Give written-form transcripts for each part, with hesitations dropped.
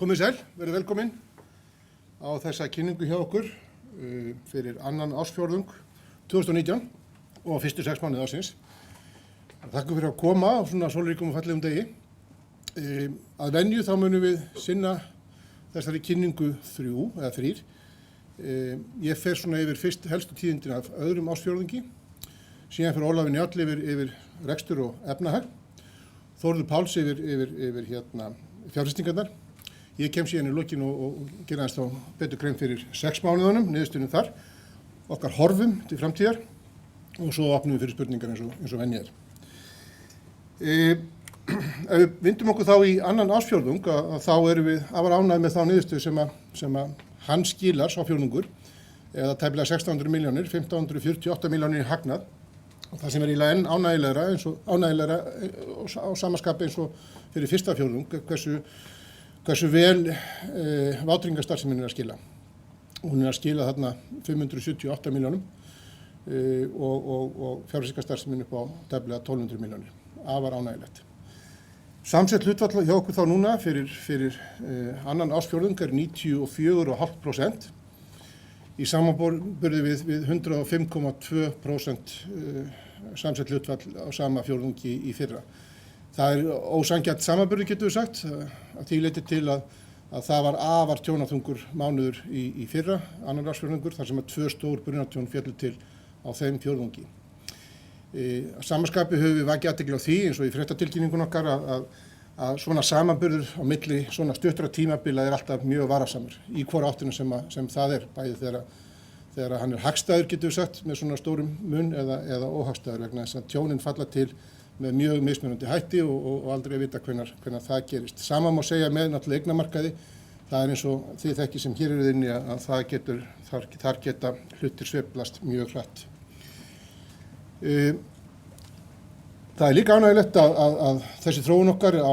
Komið sæl, verið velkomin á þessa kynningu hjá okkur fyrir annan ársfjórðung 2019 og fyrstu 6 mánuði ársins. Þakka fyrir að koma á svona sólríkum og fallegum degi. Að venju þá munum við sinna þessari kynningu 3. Ég fer svona yfir fyrst helstu tíðindin af öðrum ársfjórðungi, síðan fyrir Ólafur Njáll yfir rekstur og efnahag, Þórður Páls yfir fjárfestingarnar. Ég kem síðan í lokin og gera aðeins þá betur grein fyrir 6 mánuðunum, niðurstöðunum þar, okkar horfum til framtíðar og svo opnum við fyrir spurningar eins og venja er. Ef við vindum okkur þá í annan ársfjórðung þá erum við afar ánægð með þá niðurstöðu sem að hann skilar sá fjórðungur, eða tæplega 1600 milljónir, 1548 milljónir í hagnað. Og það sem eiginlega enn ánægilegra á sama skapi eins og fyrir fyrsta fjórðung, hversu vel vátryggingastarfsemin er að skila. Hún er að skila þarna 578 milljónum og fjárfestingarstarfsemin upp á tæplega 1200 milljónir. Afar ánægilegt. Samsett hlutfall hjá okkur þá núna fyrir annan ársfjórðung er 94,5%. Í samanburði við 105,2% samsett hlutfall á sama fjórðungi í fyrra. Það er ósanngjarnt samanburður, getum við sagt, að því leyti til að það var afar tjónaþungur mánuður í fyrra, annan ársfjórðungur, þar sem að 2 stór brunatjón féllu til á þeim fjórðungi. Að sama skapi höfum við vakið athygli á því, eins og í fréttatilkynningun okkar, að svona samanburður á milli svona stuttra tímabila er alltaf mjög varasamur í hvora áttinu sem það er, bæði þegar hann er hagstæður, getum við sagt, með svona stórum mun eða óhagstæður, vegna þess að tjónin falla til með mjög mismunandi hætti og aldrei að vita hvenær það gerist. Sama má segja með náttúrulega eignamarkaði, það er eins og þið þekkið sem hér eruð inni að þar geta hlutir sveiflast mjög hratt. Það er líka ánægilegt að þessi þróun okkar á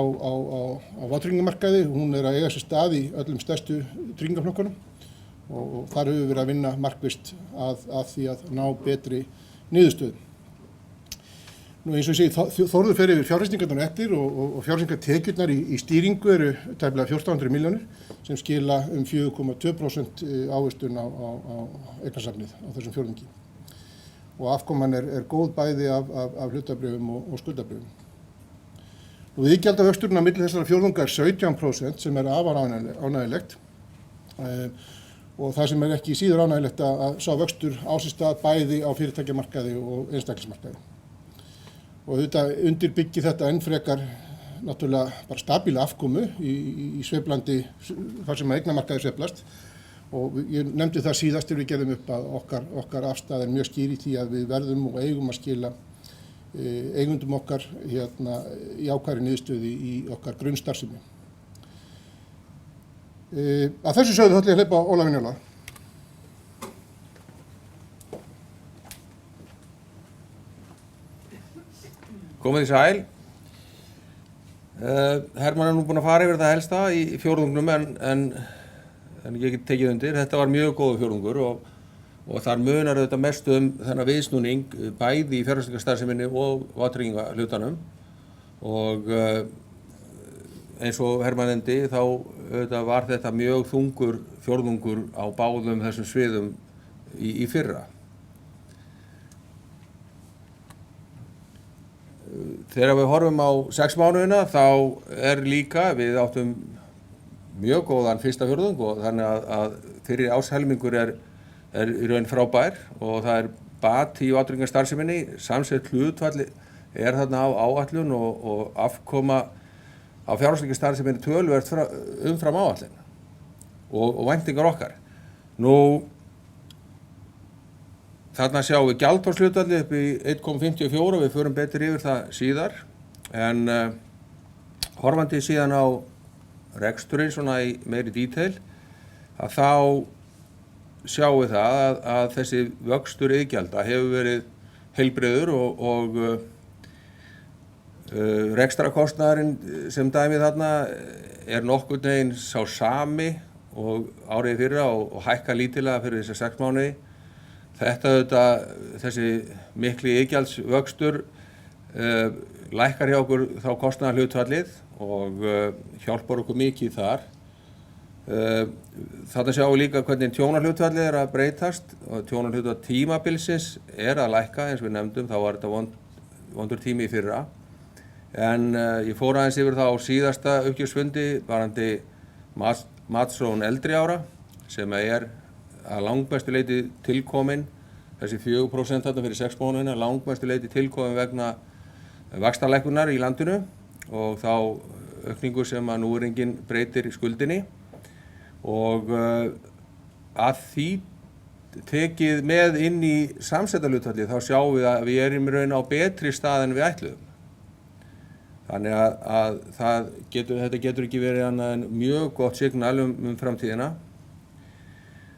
vátryggingamarkaði, hún er að eiga sér stað í öllum stærstu tryggingaflokkunum og þar höfum við verið að vinna markvisst að því að ná betri niðurstöðum. Nú eins og ég segi, Þórður fer yfir fjárfestingarnar eftir og fjárfestingartekjurnar í stýringu eru tæplega 1400 milljónir sem skila 4,2% ávöxtun á eignasafnið á þessum fjórðungi. Og afkoman er góð bæði af hlutabréfum og skuldabréfum. Nú iðgjaldavöxturinn á milli þessara fjórðunga er 17% sem er afar ánægilegt og það sem er ekki síður ánægilegt að sá vöxtur á sér stað bæði á fyrirtækjamarkaði og einstaklingsmarkaði. Og auðvitað undirbyggi þetta enn frekar náttúrulega bara stabíla afkomu í sveiflandi, þar sem eignamarkaði sveiflast. Og ég nefndi það síðast þegar við gerðum upp að okkar afstæð er mjög skýr í því að við verðum og eigum að skila eigundum okkar jákvæðri niðurstöðu í okkar grunnstarfsemi. Að þessu sögðu ætla ég að hleypa Ólafur Njáll. Komið í sæl. Hermann er nú búinn að fara yfir það helsta í fjórðungnum en ég get tekið undir. Þetta var mjög góður fjórðungur og þar munar auðvitað mest þennan viðsnúning bæði í fjárfestingarstarfseminni og vátryggingahlutanum og eins og Hermann nefndi þá auðvitað var þetta mjög þungur fjórðungur á báðum þessum sviðum í fyrra. Þegar við horfum á 6 mánuðina þá er líka, við áttum mjög góðan fyrsta fjórðung og þannig að fyrir árshelmingur er í raun frábær og það er bati í vátryggingastarfseminni, samsett hlutfall er þarna á áætlun og afkoma á fjárfestingarstarfseminni töluvert umfram áætlun og væntingar okkar. Nú þarna sjáum við gjaldþrotshlutfallið upp í 1,54, við förum betur yfir það síðar, en horfandi síðan á reksturinn svona í meiri detail, að þá sjáum við það að þessi vöxtur iðgjalda hefur verið heilbrigður og rekstrakostnaðurinn sem dæmið þarna er nokkurn veginn sá sami og árið fyrra og hækka lítillega fyrir þessa 6 mánuði. Þessi mikli iðgjaldsvöxtur lækkar hjá okkur þá kostnaðarhlutfallið og hjálpar okkur mikið þar Þarna sjáum við líka hvernig tjónahlutfallið að breytast og tjónahlutfall tímabilsins að lækka eins og við nefndum, þá var þetta vondur tími í fyrra. En ég fór aðeins yfir það á síðasta uppgjörsfundi varðandi matsþróun eldri ára sem að langmestu leyti tilkomin, þessi 4% þarna fyrir 6 mánuðina, langmestu leyti tilkomin vegna vaxtalækkunar í landinu og þá aukningu sem að núvirðingin breytir í skuldinni. Og að því tekið með inn í samsettarhlutfallið þá sjáum við að við erum í raun á betri stað en við ætluðum. Þannig að þetta getur ekki verið annað en mjög gott signal framtíðina.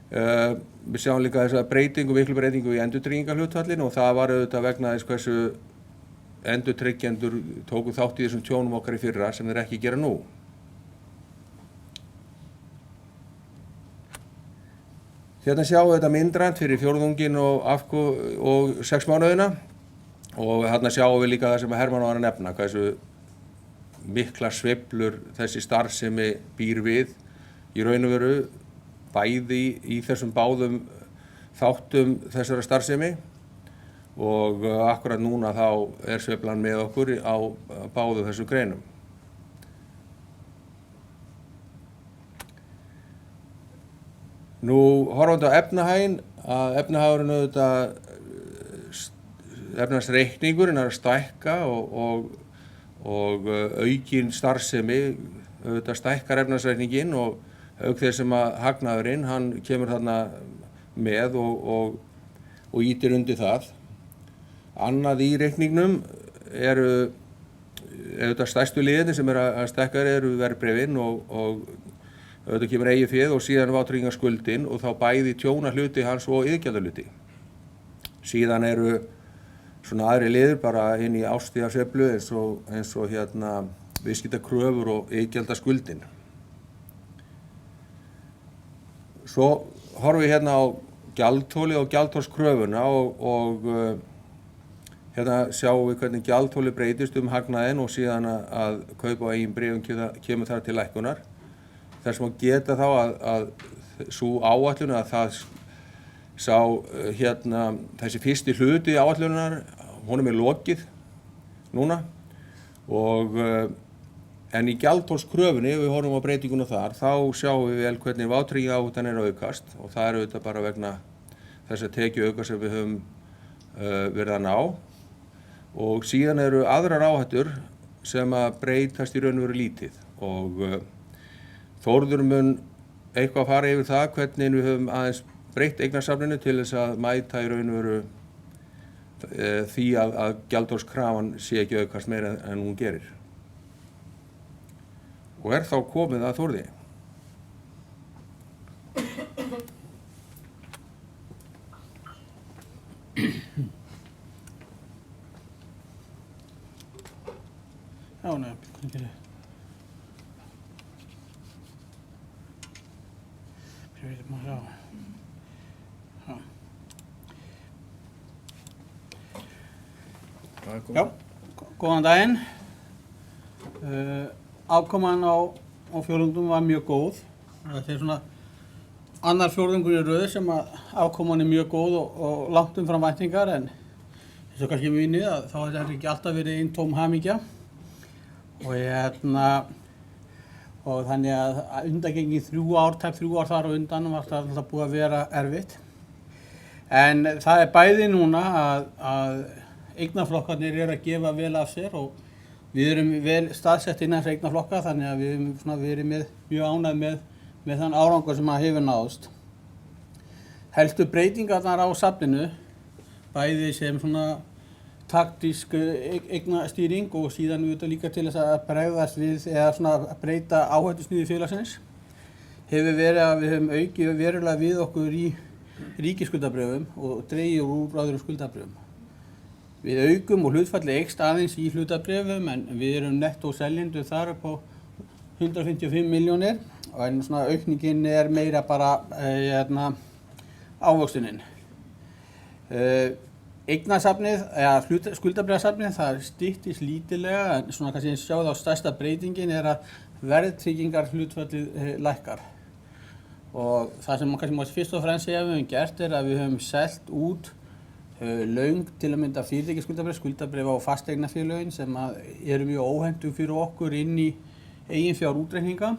Við sjáum líka þessa miklu breytingu í endurtryggingarhlutfallinu og það var auðvitað vegna þess hversu endurtryggjendur tóku þátt í þessum tjónum okkar í fyrra sem þeir ekki gera nú. Hérna sjáum við þetta myndrænt fyrir fjórðunginn og 6 mánuðina og þarna sjáum við líka það sem Hermann var að nefna, hversu mikla sveiflur þessi starfsemi býr við í raun og veru bæði í þessum báðum þáttum þessara starfsemi og akkurat núna þá sveiflan með okkur á báðum þessum greinum. Nú horfandi á efnahaginn, að efnahagurinn auðvitað, efnahagsreikningurinn að stækka og aukin starfsemi auðvitað stækkar efnahagsreikninginn og auk þess sem að hagnaðurinn, hann kemur þarna með og ýtir undir það. Annað í reikningnum auðvitað stærstu liðirnir sem að stækka verðbréfin og auðvitað kemur eigið féð og síðan vátryggingarskuldin og þá bæði tjónahluti hans og iðgjaldahluti. Síðan svona aðri liður bara inn í árstíðasveiflu eins og viðskiptakröfur og iðgjaldaskuldin. Svo horfum við hérna á gjaldþolið og gjaldþolskröfuna og hérna sjáum við hvernig gjaldþolið breytist hagnaðinn og síðan að kaup á eigin bréfum kemur þar til lækkunar. Þess má geta þá að sú áætlun að þessi fyrsti hluti áætlunar, honum lokið núna en í gjaldþolskröfunni, ef við horfum á breytinguna þar, þá sjáum við vel hvernig vátryggingaráhættan aukast og það auðvitað bara vegna þess að tekjuauka sem við höfum verið að ná og síðan aðrar áhættur sem að breytast í raun og veru lítið og Þórður mun eitthvað fara yfir það hvernig við höfum aðeins breytt eignasafninu til þess að mæta í raun og veru því að gjaldþolskrafan sé ekki aukast meira en hún gerir. Og þá komið að Þórði. Já, hvernig Já, góðan daginn. Afkoman á fjórðungnum var mjög góð. Þetta svona annar fjórðungur í röð sem að afkoman mjög góð og langt umfram væntingar en eins og kannski munið að þá hefur ekki alltaf verið eintóm hamingja og þannig að undangengin 3 ár, tæp 3 ár þar á undan var það alltaf búið að vera erfitt. En það bæði núna að eignaflokkarnir að gefa vel af sér og við erum vel staðsett innan þessar eignaflokka þannig að við erum verið mjög ánægð með þann árangur sem að hefur náðst. Helstu breytingarnar á safninu, bæði sem svona taktísk eignastýring og síðan líka til þess að bregðast við eða svona að breyta áhættusniði félagsins hefur verið að við höfum aukið verulega við okkur í ríkisskuldabréfum og dregið úr öðrum skuldabréfum. Við aukum og hlutfalli eykst aðeins í hlutabréfum en við erum nettó seljendur þar upp á 155 milljónir en svona aukningin meira bara ávöxtunin. Eignasafnið, eða skuldabréfasafnið, það styttist lítillega en svona kannski sjáðu á stærsta breytingin að verðtryggingar hlutfallið lækkar. og það sem kannski má fyrst og fremst segja við höfum gert að við höfum selt út löng til að mynda fyrirtækjaskuldabréf á fasteignafélögin sem eru mjög óhentug fyrir okkur inn í eiginfjárútreikninga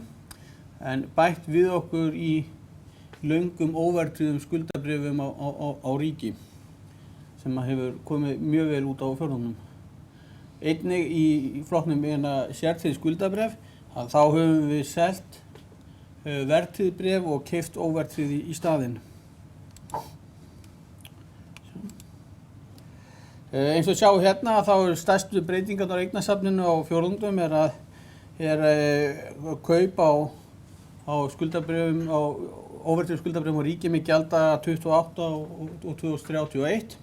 en bætt við okkur í löngum óverðtryggðum skuldabréfum á ríki sem hefur komið mjög vel út á fjórðungnum. Einnig í flokknum sértryggð skuldabréf þá höfum við selt verðtryggð bréf og keypt óverðtryggð í staðinn. Eins og sjáum hérna þá stærstu breytingarnar á eignasafninu á fjórðungnum kaup á skuldabréfum á óverðtryggðum skuldabréfum á ríki með gjalddaga 28 og 2031.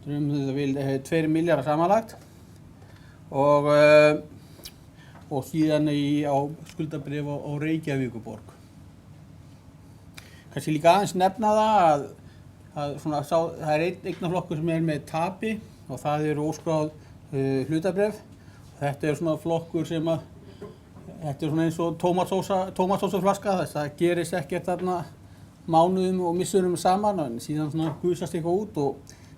Þetta vil 2 milljarðar samanlagt og síðan á skuldabréf á Reykjavíkurborg. Kannski líka aðeins nefna það það einn eignaflokkur sem með tapi og það eru óskráð hlutabréf. Þetta svona flokkur sem þetta svona eins og tómatsósuflaska, það gerist ekkert þarna mánuðum og missurum saman en síðan svona gusast eitthvað út og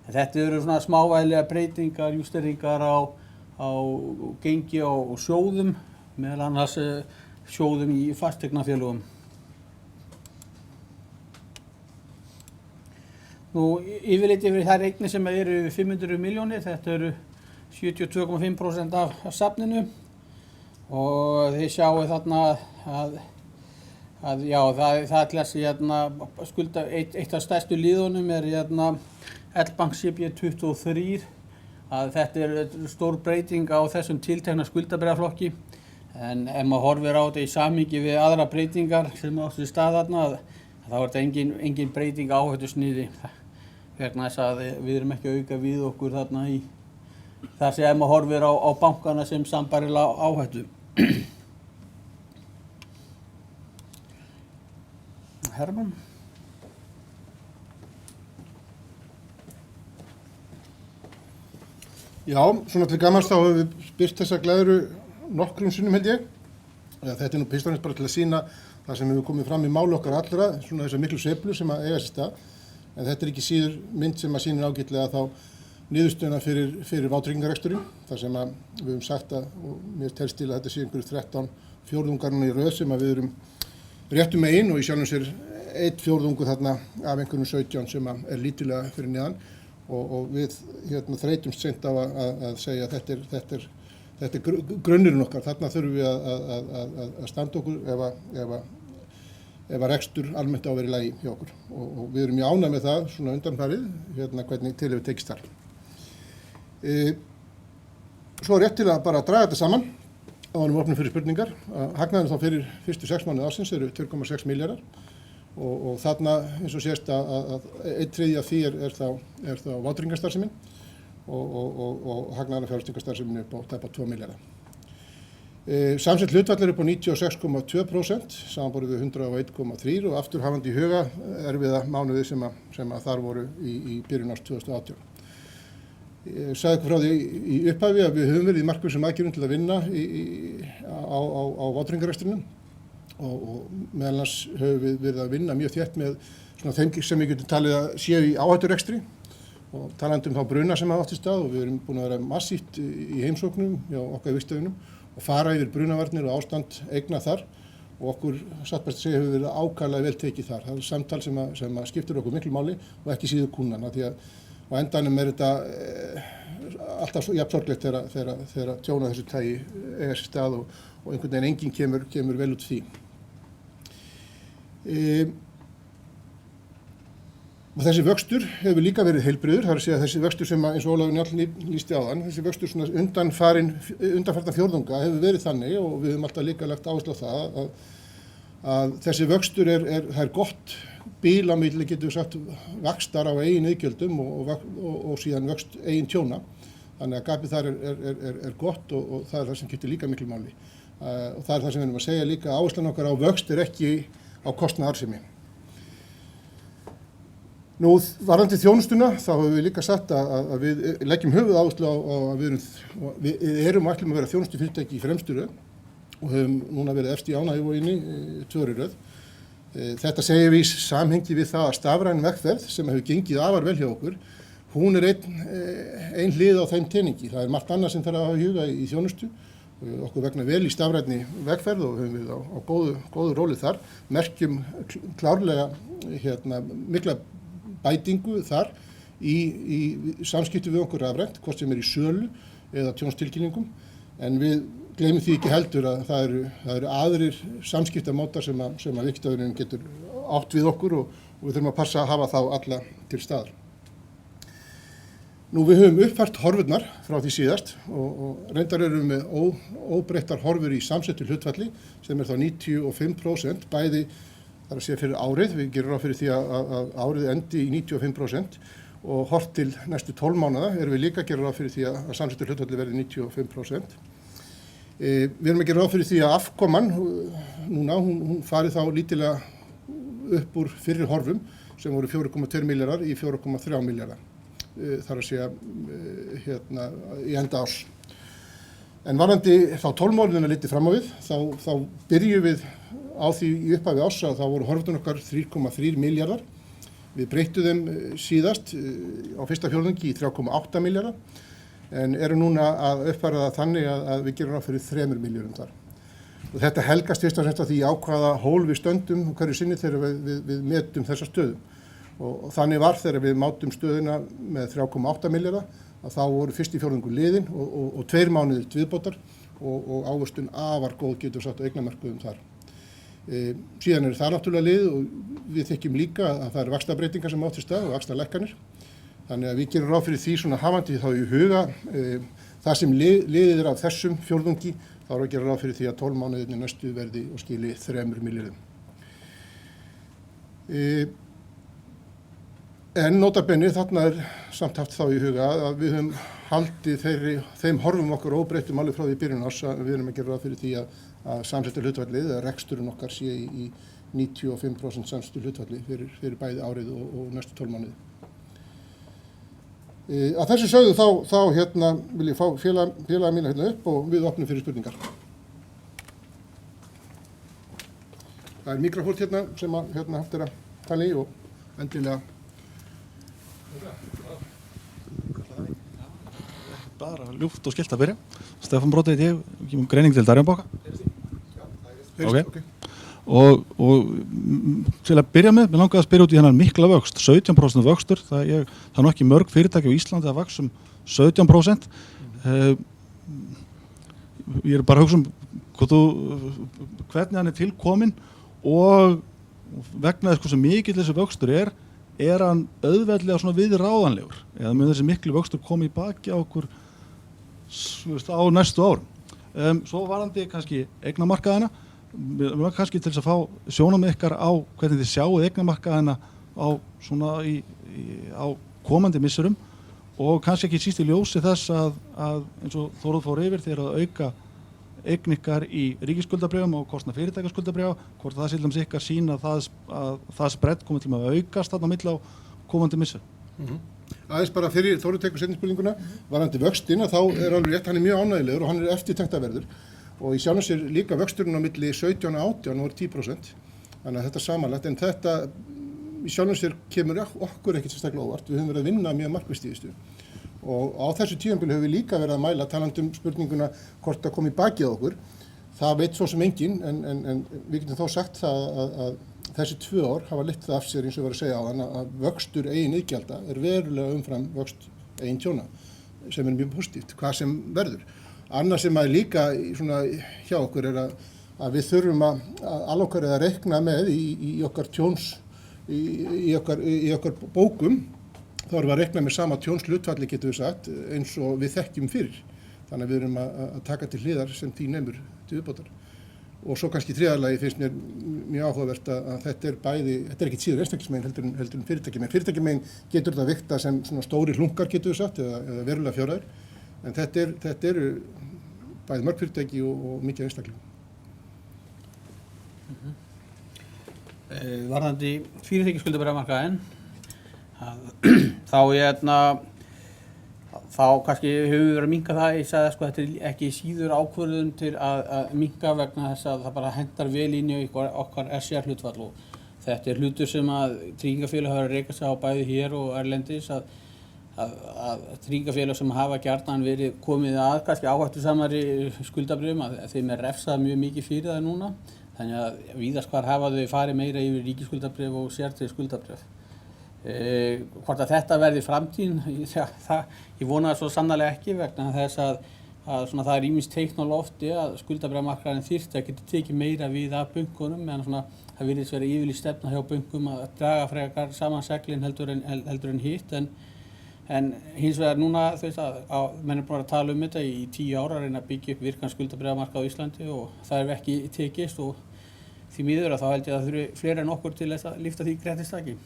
þetta eru svona smávægilega breytingar, justeringar á gengi og sjóðum, meðal annars sjóðum í fasteignafélögum. Yfirleitt yfir þær eignir sem eru 500 milljónir, þetta eru 72,5% af safninu og þið sjáu þarna að já, það er til þess skulda eitt af stærstu liðunum L-Bank CB23 að þetta stór breyting á þessum tiltekna skuldabréfaflokki en ef maður horfir á þetta í samhengi við aðra breytingar sem áttu sér stað þarna þá er þetta engin breyting á áhættusniði vegna þess að við erum ekki að auka við okkur þarna í þar sem maður horfir á bankana sem sambærilega áhættu. Hermann? Já, svona til gamans þá höfum við birt þessa glæðru nokkrum sinnum held ég. Þetta nú fyrst og fremst bara til að sýna það sem hefur komið fram í máli okkar allra, svona þessar miklu sveiflur sem eiga sér stað. En þetta ekki síður mynd sem sýnir ágætlega þá niðurstöðuna fyrir vátryggingareksturinn, þar sem við höfum sagt og mér telst til að þetta sé einhverju 13 fjórðungar í röð sem við erum réttu megin og í sjálfum sér 1 fjórðungur þarna af einhverjum 17 sem lítilega fyrir neðan og við þreytumst seint á að segja að þetta er grunnurinn okkar, þarna þurfum við að standa okkur ef rekstur almennt á að vera í lagi hjá okkur og við erum mjög ánægð með það svona undanfarið, hvernig til hefur tekist þar. Svo rétt til að bara draga þetta saman áður en við opnum fyrir spurningar. Hagnaðurinn þá fyrir fyrstu 6 mánuði ársins eru 2,6 milljarðar og þarna eins og sést að 1/3 af því er þá vátryggingastarfsemin og hagnaðurinn af fjárfestingarstarfsemin upp á tæpa 2 milljarða. Samsett hlutfall er upp á 96,2%, samanborið við 101,3% og aftur hafandi í huga erfiða mánuði sem þar voru í byrjun árs 2018. Ég sagði ykkur frá því í upphafi að við höfum verið í markvissum aðgerðum til að vinna á vátryggingarekstrinum og meðal annars höfum við verið að vinna mjög þétt með svona þeim sem við getum talið að séu í áhætturekstri og talandi þá bruna sem hafa átt í stað og við erum búin að vera massíft í heimsóknum hjá okkar í vígstöðunum og fara yfir brunavarnir og ástand eigna þar og okkur satt best að segja hefur verið ákaflega vel tekið þar. Það er samtal sem skiptir okkur miklu máli og ekki síður kúnnana því að á endanum er þetta alltaf jafn sorglegt þegar tjón af þessu tagi eiga sér stað og einhvern veginn enginn kemur vel út því. Og þessi vöxtur hefur líka verið heilbrigður, það er að segja þessi vöxtur sem eins og Ólafur Njáll lýsti áðan, þessi vöxtur svona undanfarna fjórðunga hefur verið þannig og við höfum alltaf líka lagt áherslu á það að þessi vöxtur það er gott bil á milli getum við sagt vaxtar á eigin iðgjöldum og síðan vöxt eigin tjóna. Þannig að gapið þar er gott og það er það sem skiptir líka miklu máli. Og það er það sem við erum að segja líka áherslan okkar á vöxt ekki á kostnað arðsemi. Nú, varðandi þjónustuna, þá höfum við líka sagt að við leggjum höfuð áherslu á að við erum og ætlum að vera þjónustufyrirtæki í fremstu röð og höfum núna verið efst í ánægjuvoginni 2 ára í röð. Þetta segir við í samhengi við það að stafræn vegferð sem hefur gengið afar vel hjá okkur, hún er ein hlið á þeim teningi. Það er margt annað sem þarf að hafa í huga í þjónustu. Okkur vegna vel í stafrænni vegferð og höfum við á góðu róli þar. Merkjum klárlega mikla bætingu þar í samskipti við okkur rafrænt, hvort sem í sölu eða tjónstilkynningum. En við gleymum því ekki heldur að það eru aðrir samskiptamótar sem að Viðskiptavinurinn getur átt við okkur og við þurfum að passa að hafa þá alla til staðar. Nú við höfum uppfært horfurnar frá því síðast og reyndar erum við með óbreyttar horfur í samsettu hlutfalli sem er þá 95%, bæði þar að segja fyrir árið, við gerum ráð fyrir því að árið endi í 95% og hort til næstu 12 mánaða erum við líka að gera ráð fyrir því að samsettu hlutfalli verði 95%. Við erum að gera ráð fyrir því að afkoman núna, hún fari þá lítilega upp úr fyrri horfum sem voru 4,2 milljarðar í 4,3 milljarða. Þar að segja í enda árs. En varðandi þá 12 mánuðina litið fram á við, þá byrjum við á því í upphafi árs að þá voru horfurnar okkar 3,3 milljarðar. Við breyttum þeim síðast á fyrsta fjórðungi í 3,8 milljarða en erum núna að uppfæra það þannig að við gerum ráð fyrir 3 milljörðum þar. Og þetta helgast fyrst og fremst af því á hvaða hól við stöndum hverju sinni þegar við metum þessa stöðu. Og þannig var þegar við mátum stöðuna með 3,8 milljarða að þá voru fyrsti fjórðungur liðin og 2 mánuðir til viðbótar og ávöxtun afar góð getur sagt á eignamörkuðum þar. Síðan er það náttúrulega lið og við þekkjum líka að það eru vaxtabreytingar sem átt sér stað og vaxtalækkanir. Þannig að við gerum ráð fyrir því svona hafandi þá í huga það sem liðið er af þessum fjórðungi þá er að gera ráð fyrir því að 12 mánuðirnir næstu verði og skili 3 milljörðum. En notabenni þarna er samt haft þá í huga að við höfum haldið þeim horfum okkar óbreyttum alveg frá því byrjun árs að við erum að gera ráð fyrir því að samsettu hlutfallið eða reksturinn okkar sé í 95% samsettu hlutfalli fyrir bæði árið og næstu 12 mánuði. Að þessu sögðu þá vil ég fá félaga mína upp og við opnum fyrir spurningar. Það er mikrofón sem haft er að tala í og endilega. Bara ljúft og skylt að byrja. Stefán Broddi heiti ég, kemur greining til Darjanbóka. Okay. Og til að byrja með, mér langaði að spyrja út í hennar mikla vöxt, 17% vöxtur, það er nú ekki mörg fyrirtæki á Íslandi að vaxa 17%. Ég er bara að hugsa hvernig hann er tilkominn og vegna þess hversu mikill þessi vöxtur er hann auðveldlega svona viðráðanlegur eða mun þessi miklu vöxtur komi í baki á okkur á næstu árum. Svo varandi kannski eignamarkaðina, mér kannski til þess að fá sjónarmið ykkar á hvernig þið sjáuð eignamarkaðina á svona á komandi misserum og kannski ekki síst í ljósi þess að eins og Þórður fór yfir þegar að auka eign ykkar í ríkisskuldabréfum og kostnað fyrirtækjaskuldabréfa, hvort það til dæmis ykkar sýna að það spredd komið til að aukast þarna á milli á komandi misserum. Aðeins bara fyrir Þórður tekur seinni spurninguna, varðandi vöxtina þá er alveg rétt, hann er mjög ánægjulegur og hann er eftirtektarverður og í sjálfu sér líka vöxturinn á milli 17 og 18 og 10%, þannig að þetta er samanlagt, en þetta í sjálfu sér kemur okkur ekkert sérstaklega óvart, við höfum verið að vinna mjög markvisst í þessu og á þessu tímabili höfum við líka verið að mæla talandi spurninguna hvort það kom í bakið á okkur, það veit svo sem enginn en við getum þá sagt það að þessi 2 ár hafa leitt það af sér eins og var að segja á þann að vöxtur eigin iðgjalda er verulega umfram vöxt eigin tjóna sem er mjög positíft, hvað sem verður. Annað sem að líka svona hjá okkur er að við þurfum að allokkar eða reikna með í okkar tjóns, í okkar bókum, þá erum við að reikna með sama tjónshlutfalli getum við sagt eins og við þekkjum fyrir. Þannig að við erum að taka til hliðar sem því nemur til viðbótar. Og svo kannski þriðalagi finnst mér mjög áhugavert að þetta er ekkert síður einstaklismegin heldur en fyrirtækjamegin. Fyrirtækjamegin getur þetta vikta sem svona stóri hlunkar getur við sagt eða verulega fjárhæðir. En þetta eru bæði mörg fyrirtæki og mikið einstaklingum. Varðandi fyrirtækjaskuldabréfamarkaðinn, þá kannski höfum við verið að minnka það, ég sagði sko þetta er ekki síður ákvörðun til að minnka vegna þess að það bara hentar vel inn í okkar SR hlutfall þetta er hlutur sem að tryggingafélög hafa að reyka sig á bæði hér og erlendis að tryggingafélög sem hafa gjarnan verið komið að kannski áhættusamari skuldabrifum að þeim er refsað mjög mikið fyrir það núna. Þannig að víðast hvar hafa þau farið meira yfir ríkisskuldabrif og sértryggð skuldabrif. Hvort að þetta verði framtíðin, ég vona það svo sannarlega ekki vegna þess að svona, það er ýmist teikn á lofti að skuldabrifamarkaðurinn þyrfti að geta tekið meira við af bönkunum en svona, það virðist vera yfirlýst stefna hjá bönkum að draga frekar saman seglin heldur en hitt en hins vegar núna þú veist að menn er búin að tala þetta í 10 ára að reyna að byggja upp virkan skuldabrifamarkað á Íslandi og það er ekki tekist og því miður að þá held ég að það þurfi fleiri en okkur til þess að lyfta því grettistaki.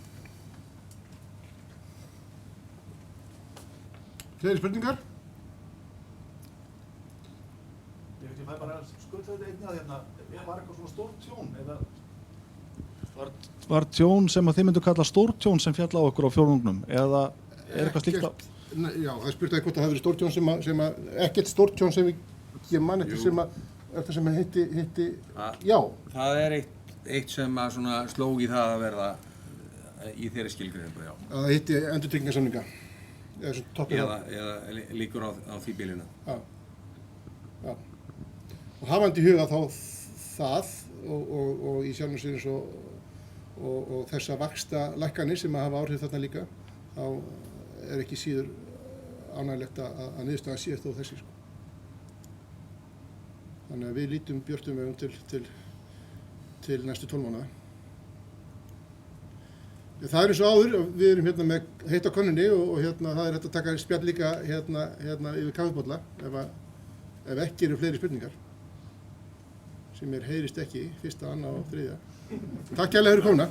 Fleiri spurningar? Ég fæ bara skuldlega þetta einnig að hérna, var eitthvað svona stórt tjón eða var tjón sem að þið myndu kalla stórt tjón sem fjall á okkur á fjórðungnum eða er eitthvað slíkt á? Já, það er spurt hvort það hefur verið stórt tjón sem að ekkert stórt tjón sem ég man eftir sem að þetta sem hitti já. Það er eitt sem að svona sló í það að verða í þeirri skilgreiningu, já. Að það hitti endurtryggingarsamninga eða líkur á því bilinu. Já. Og hafandi í huga þá það og í sjálfum sér eins og þessa vaxta lækkanir sem að hafa áhrif þarna líka þá er ekki síður ánægilegt að niðurstaðan sé þó þessi sko. Þannig að við lítum björtum augum til næstu 12 mánaða. Það er eins og áður, við erum hérna með heitt á könnunni og hérna það er hægt að taka spjall líka hérna yfir kaffibolla ef ekki eru fleiri spurningar sem heyrist ekki, fyrsta, annað og þriðja. Takk kærlega fyrir komuna.